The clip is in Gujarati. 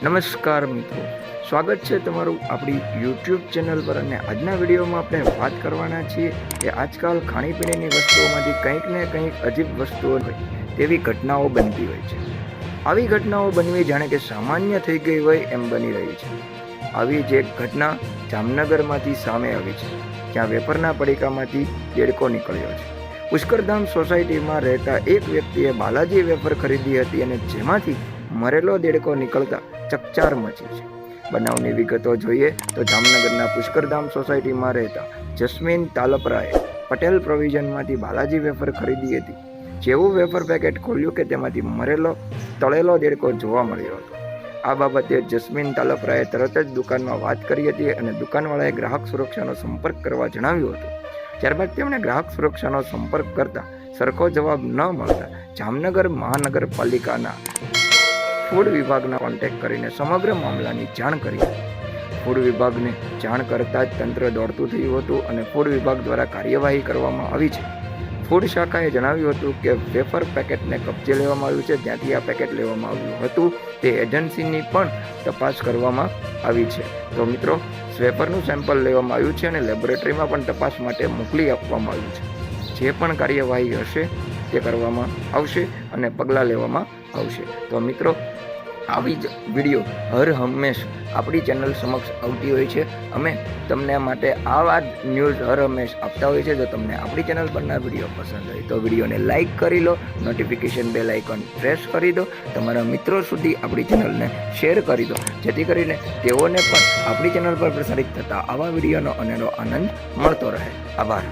નમસ્કાર મિત્રો, સ્વાગત છે તમારું આપણી યુટ્યુબ ચેનલ પર. અને આજના વિડીયોમાં આપણે વાત કરવાના છીએ કે આજકાલ ખાણીપીણીની વસ્તુઓમાંથી કંઈક ને કંઈક અજીબ વસ્તુઓ હોય તેવી ઘટનાઓ બનતી હોય છે. આવી ઘટનાઓ બનવી જાણે કે સામાન્ય થઈ ગઈ હોય એમ બની રહી છે. આવી જ એક ઘટના જામનગરમાંથી સામે આવી છે, જ્યાં વેફરના પડીકામાંથી દેડકો નીકળ્યો છે. પુષ્કરધામ સોસાયટીમાં રહેતા એક વ્યક્તિએ બાલાજી વેફર ખરીદી હતી અને જેમાંથી મરેલો દેડકો નીકળતા ચકચાર મચી છે. બનાવની વિગતો જોઈએ તો જામનગરના પુષ્કરધામ સોસાયટીમાં રહેતા જસ્મીન તાલપરાએ પટેલ પ્રોવિઝનમાંથી બાલાજી વેફર ખરીદી હતી. જેવું વેફર પેકેટ ખોલ્યું કે તેમાંથી મરેલો તળેલો દેડકો જોવા મળ્યો હતો. આ બાબતે જસ્મીન તાલપરાએ તરત જ દુકાનમાં વાત કરી હતી અને દુકાનવાળાએ ગ્રાહક સુરક્ષાનો સંપર્ક કરવા જણાવ્યું હતું. ત્યારબાદ તેમણે ગ્રાહક સુરક્ષાનો સંપર્ક કરતા સરખો જવાબ ન મળતા જામનગર મહાનગરપાલિકાના ફૂડ વિભાગના કોન્ટેક્ટ કરીને સમગ્ર મામલાની જાણ કરી. ફૂડ વિભાગને જાણ કરતાં જ તંત્ર દોડતું થયું હતું અને ફૂડ વિભાગ દ્વારા કાર્યવાહી કરવામાં આવી છે. ફૂડ શાખાએ જણાવ્યું હતું કે વેફર પેકેટને કબજે લેવામાં આવ્યું છે. જ્યાંથી આ પેકેટ લેવામાં આવ્યું હતું તે એજન્સીની પણ તપાસ કરવામાં આવી છે. તો મિત્રો, વેફરનું સેમ્પલ લેવામાં આવ્યું છે અને લેબોરેટરીમાં પણ તપાસ માટે મોકલી આપવામાં આવ્યું છે. જે પણ કાર્યવાહી હશે તે કરવામાં આવશે અને પગલાં લેવામાં આવશે. તો મિત્રો, આવી જ વિડીયો હર હંમેશ આપણી ચેનલ સમક્ષ આવતી હોય છે. અમે તમને માટે આવા જ ન્યૂઝ હર હંમેશ આપતા હોય છે. જો તમને આપણી ચેનલ પરના વિડીયો પસંદ હોય તો વિડીયોને લાઇક કરી લો, નોટિફિકેશન બેલ આઇકોન પ્રેસ કરી દો, તમારા મિત્રો સુધી આપણી ચેનલને શેર કરી દો, જેથી કરીને તેઓને પણ આપણી ચેનલ પર પ્રસારિત થતા આવા વિડીયોનો અનેરો આનંદ મળતો રહે. આભાર.